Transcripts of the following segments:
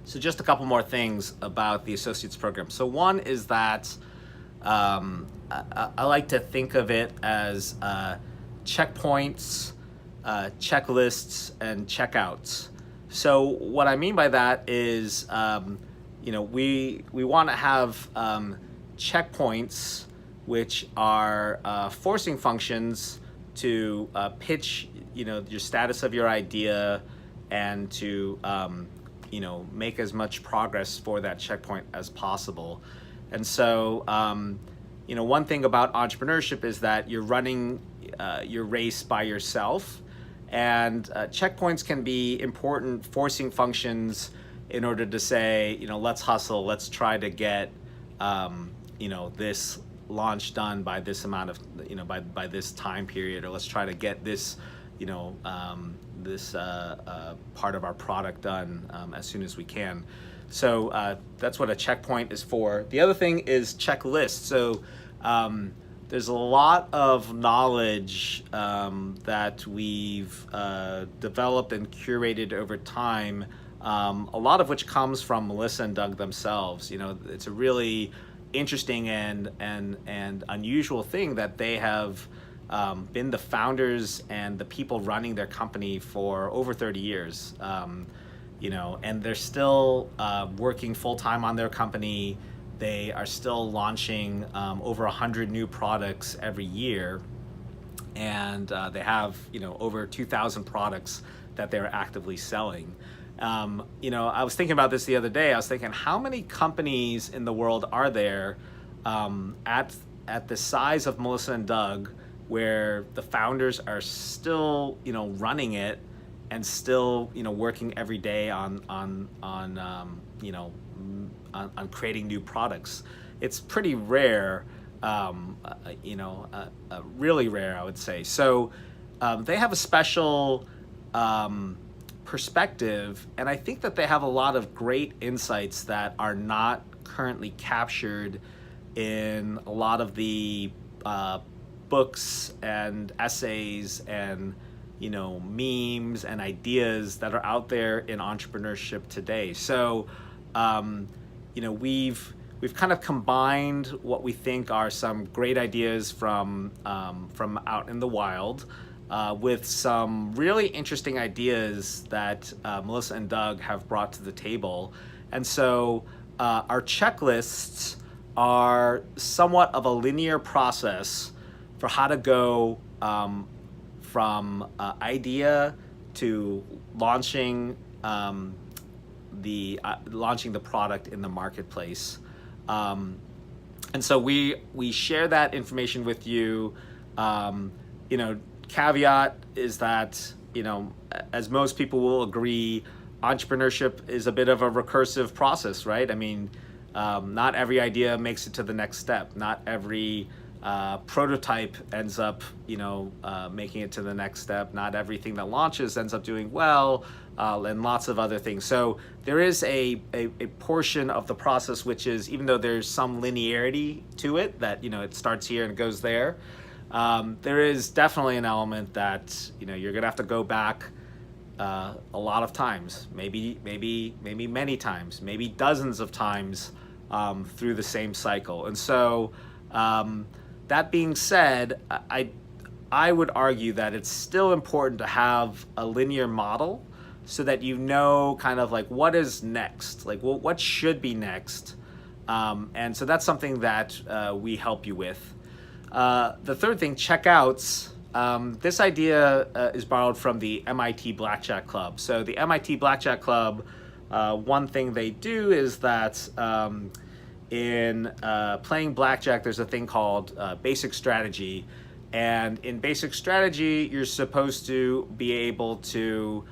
So just a couple more things about the associates program. So one is that I like to think of it as checkpoints, checklists, and checkouts. So what I mean by that is, we want to have checkpoints, which are forcing functions to pitch, your status of your idea, and to make as much progress for that checkpoint as possible. And so, one thing about entrepreneurship is that you're running your race by yourself, and checkpoints can be important forcing functions in order to say, let's hustle, let's try to get, this launch done by this amount of, by this time period, or let's try to get this, this part of our product done as soon as we can. So that's what a checkpoint is for. The other thing is checklists. So there's a lot of knowledge that we've developed and curated over time, a lot of which comes from Melissa and Doug themselves. It's a really interesting and unusual thing that they have been the founders and the people running their company for over 30 years, and they're still working full-time on their company. They are still launching over 100 new products every year, and they have over 2,000 products that they're actively selling. I was thinking about this the other day. I was thinking, how many companies in the world are there at the size of Melissa and Doug, where the founders are still, running it and still, working every day on creating new products? It's pretty rare, really rare, I would say. So they have a special perspective, and I think that they have a lot of great insights that are not currently captured in a lot of the books and essays and memes and ideas that are out there in entrepreneurship today. So we've kind of combined what we think are some great ideas from out in the wild with some really interesting ideas that Melissa and Doug have brought to the table. And so our checklists are somewhat of a linear process for how to go from idea to launching the product in the marketplace. And so we share that information with you. Caveat is that, as most people will agree, entrepreneurship is a bit of a recursive process, right? I mean, not every idea makes it to the next step. Not every prototype ends up, making it to the next step. Not everything that launches ends up doing well, and lots of other things. So there is a portion of the process which is, even though there's some linearity to it, that, it starts here and goes there, there is definitely an element that, you're gonna have to go back a lot of times, maybe many times, maybe dozens of times through the same cycle. And so that being said, I would argue that it's still important to have a linear model so that kind of like what is next, like what should be next. And so that's something that we help you with. The third thing, checkouts. This idea is borrowed from the MIT Blackjack Club. So the MIT Blackjack Club, one thing they do is that in playing blackjack, there's a thing called basic strategy. And in basic strategy, you're supposed to be able to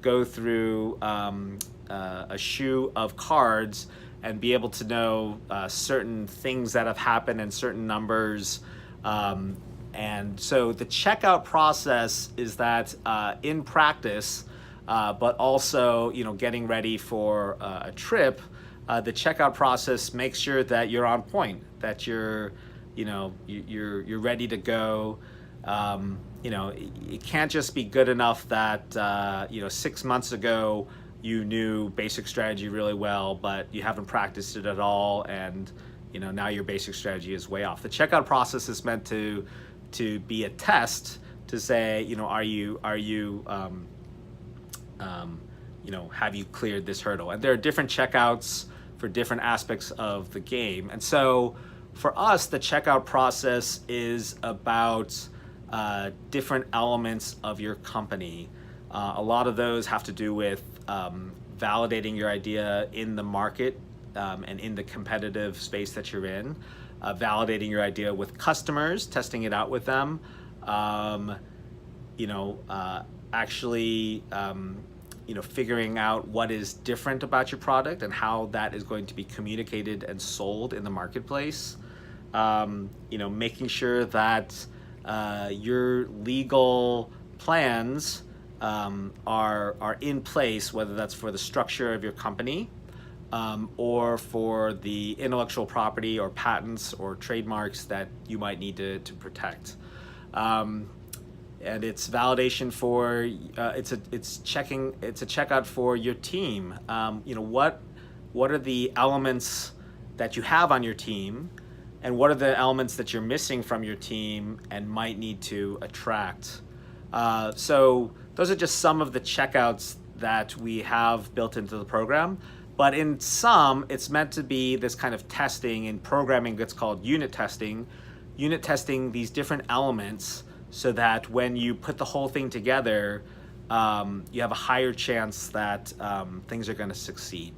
go through a shoe of cards and be able to know certain things that have happened and certain numbers. And so the checkout process is that in practice, but also getting ready for a trip, the checkout process makes sure that you're on point, that you're ready to go. It can't just be good enough that 6 months ago you knew basic strategy really well, but you haven't practiced it at all, and now your basic strategy is way off. The checkout process is meant to be a test to say, have you cleared this hurdle? And there are different checkouts for different aspects of the game. And so for us, the checkout process is about different elements of your company. A lot of those have to do with validating your idea in the market and in the competitive space that you're in, validating your idea with customers, testing it out with them, figuring out what is different about your product and how that is going to be communicated and sold in the marketplace. Making sure that your legal plans are in place, whether that's for the structure of your company or for the intellectual property or patents or trademarks that you might need to protect. And it's validation for it's a checkout for your team. What are the elements that you have on your team, and what are the elements that you're missing from your team and might need to attract? So those are just some of the checkouts that we have built into the program. But in some, it's meant to be this kind of testing. In programming, it's called unit testing. Unit testing these different elements so that when you put the whole thing together, you have a higher chance that things are going to succeed.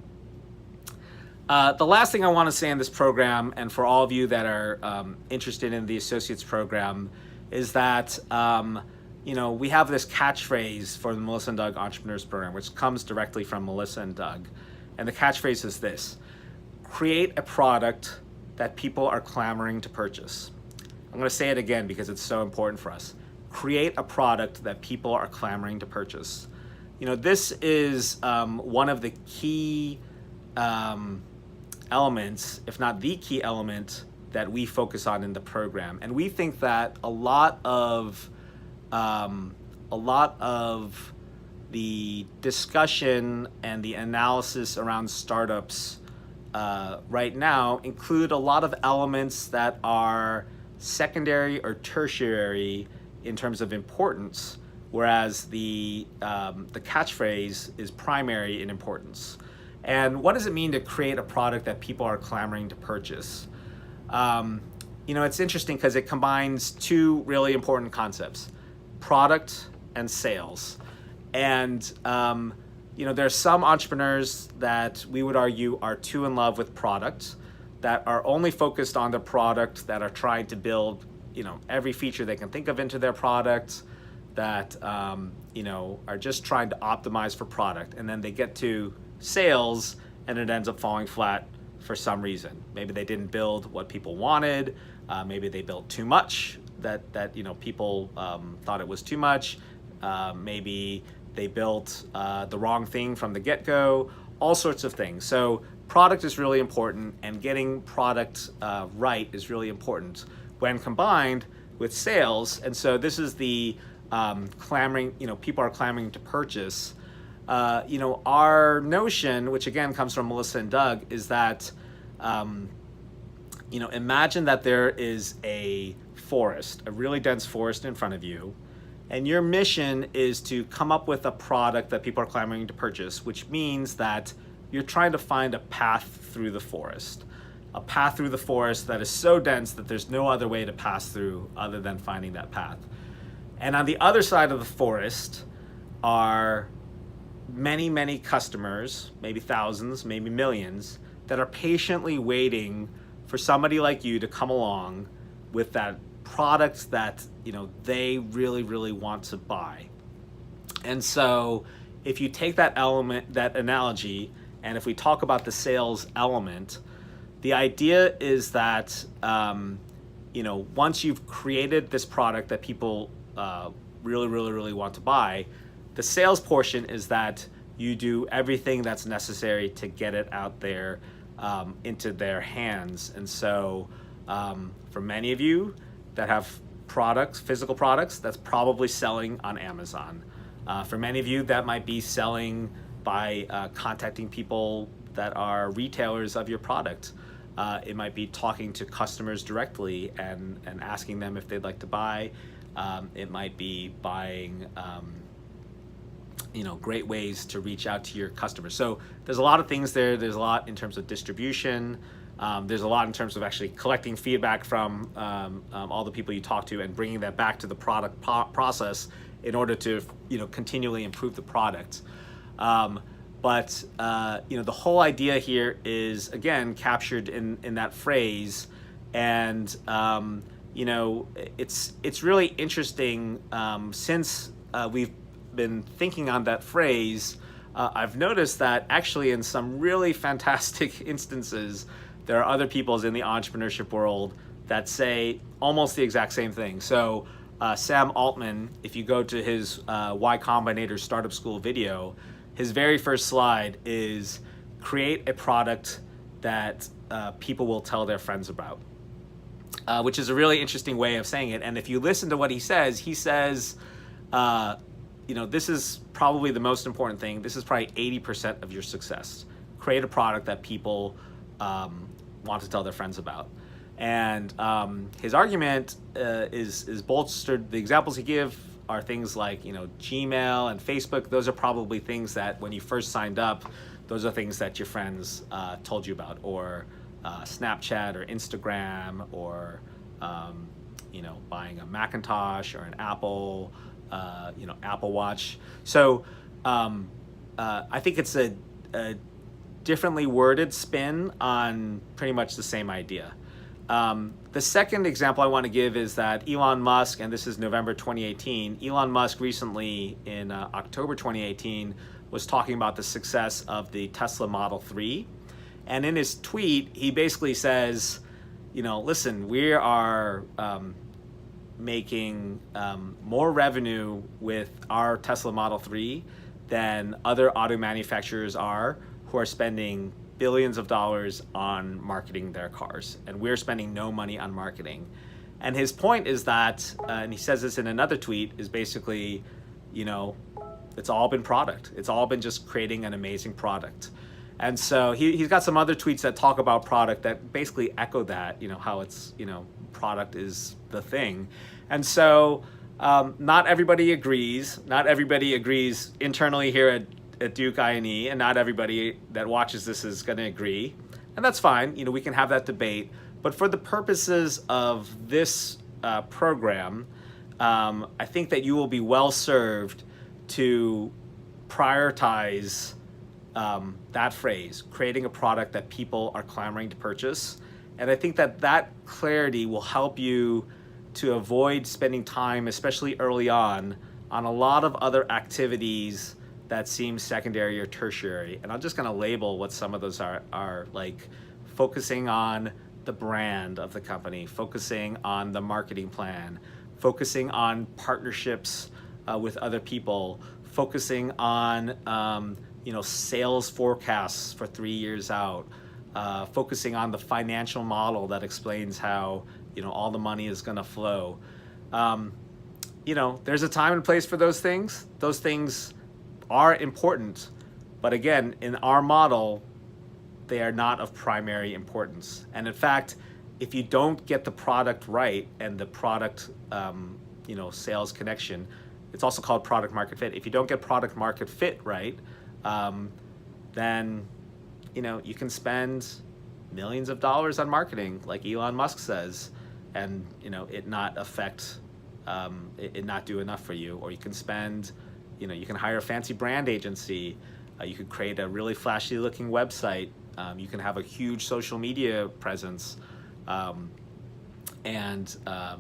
The last thing I want to say in this program, and for all of you that are interested in the Associates program, is that we have this catchphrase for the Melissa and Doug Entrepreneurs Program, which comes directly from Melissa and Doug. And the catchphrase is this: create a product that people are clamoring to purchase. I'm going to say it again because it's so important for us. Create a product that people are clamoring to purchase. This is one of the key elements, if not the key element, that we focus on in the program. And we think that a lot of the discussion and the analysis around startups right now include a lot of elements that are secondary or tertiary in terms of importance, whereas the catchphrase is primary in importance. And what does it mean to create a product that people are clamoring to purchase? It's interesting because it combines two really important concepts: product and sales. And there are some entrepreneurs that we would argue are too in love with product, that are only focused on the product, that are trying to build every feature they can think of into their product, that are just trying to optimize for product, and then they get to sales and it ends up falling flat for some reason. Maybe they didn't build what people wanted, maybe they built too much that people thought it was too much, maybe they built the wrong thing from the get-go, all sorts of things. So product is really important, and getting product right is really important when combined with sales. And so this is the clamoring, people are clamoring to purchase. Our notion, which again comes from Melissa and Doug, is that imagine that there is a forest, a really dense forest in front of you, and your mission is to come up with a product that people are clamoring to purchase, which means that you're trying to find a path through the forest. A path through the forest that is so dense that there's no other way to pass through other than finding that path. And on the other side of the forest are many, many customers, maybe thousands, maybe millions, that are patiently waiting for somebody like you to come along with that product that they really, really want to buy. And so if you take that element, that analogy, and if we talk about the sales element, the idea is that once you've created this product that people really, really, really want to buy, the sales portion is that you do everything that's necessary to get it out there into their hands. And so for many of you that have products, physical products, that's probably selling on Amazon. For many of you, that might be selling by contacting people that are retailers of your product. It might be talking to customers directly and asking them if they'd like to buy. It might be buying, great ways to reach out to your customers. So there's a lot of things there. There's a lot in terms of distribution. There's a lot in terms of actually collecting feedback from all the people you talk to and bringing that back to the product process in order to continually improve the product. But the whole idea here is, again, captured in that phrase, and it's really interesting. Since we've been thinking on that phrase, I've noticed that actually in some really fantastic instances, there are other people in the entrepreneurship world that say almost the exact same thing. So Sam Altman, if you go to his Y Combinator Startup School video, his very first slide is create a product that people will tell their friends about, which is a really interesting way of saying it. And if you listen to what he says, this is probably the most important thing. This is probably 80% of your success. Create a product that people want to tell their friends about. And his argument is bolstered. The examples he gives are things like Gmail and Facebook. Those are probably things that when you first signed up, those are things that your friends told you about, or Snapchat or Instagram, or buying a Macintosh or an Apple, Apple Watch. So I think it's a differently worded spin on pretty much the same idea. The second example I want to give is that Elon Musk, and this is November 2018, Elon Musk recently in October 2018 was talking about the success of the Tesla Model 3. And in his tweet, he basically says, listen, we are making more revenue with our Tesla Model 3 than other auto manufacturers are, who are spending billions of dollars on marketing their cars, and we're spending no money on marketing. And his point is that, and he says this in another tweet, is basically, it's all been product. It's all been just creating an amazing product. And so he's got some other tweets that talk about product that basically echo that, how it's, product is the thing. And so not everybody agrees. Not everybody agrees internally here at Duke I&E, and not everybody that watches this is going to agree, and that's fine. We can have that debate. But for the purposes of this program, I think that you will be well served to prioritize that phrase, creating a product that people are clamoring to purchase. And I think that clarity will help you to avoid spending time, especially early on a lot of other activities that seem secondary or tertiary. And I'm just going to label what some of those are like focusing on the brand of the company, focusing on the marketing plan, focusing on partnerships with other people, focusing on sales forecasts for 3 years out, focusing on the financial model that explains how all the money is going to flow. There's a time and place for those things. Those things are important, but again, in our model, they are not of primary importance. And in fact, if you don't get the product right and the product, sales connection, it's also called product market fit. If you don't get product market fit right, then, you can spend millions of dollars on marketing, like Elon Musk says, and, it not affect, it not do enough for you. Or you can spend, you can hire a fancy brand agency. You could create a really flashy looking website. You can have a huge social media presence. And a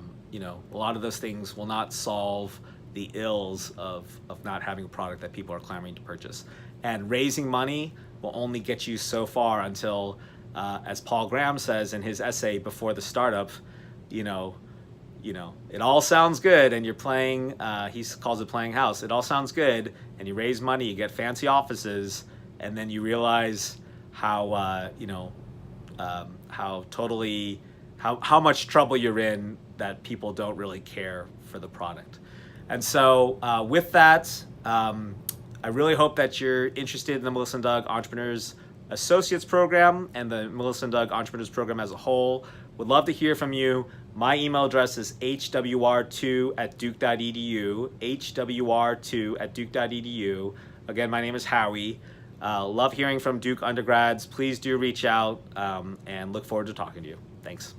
lot of those things will not solve the ills of not having a product that people are clamoring to purchase. And raising money will only get you so far until, as Paul Graham says in his essay Before the Startup, it all sounds good, and you're playing, he calls it playing house. It all sounds good, and you raise money, you get fancy offices, and then you realize how much trouble you're in, that people don't really care for the product. And so with that, I really hope that you're interested in the Melissa and Doug Entrepreneurs Associates Program and the Melissa and Doug Entrepreneurs Program as a whole. Would love to hear from you. My email address is hwr2@duke.edu, hwr2@duke.edu. Again, my name is Howie. Love hearing from Duke undergrads. Please do reach out, and look forward to talking to you. Thanks.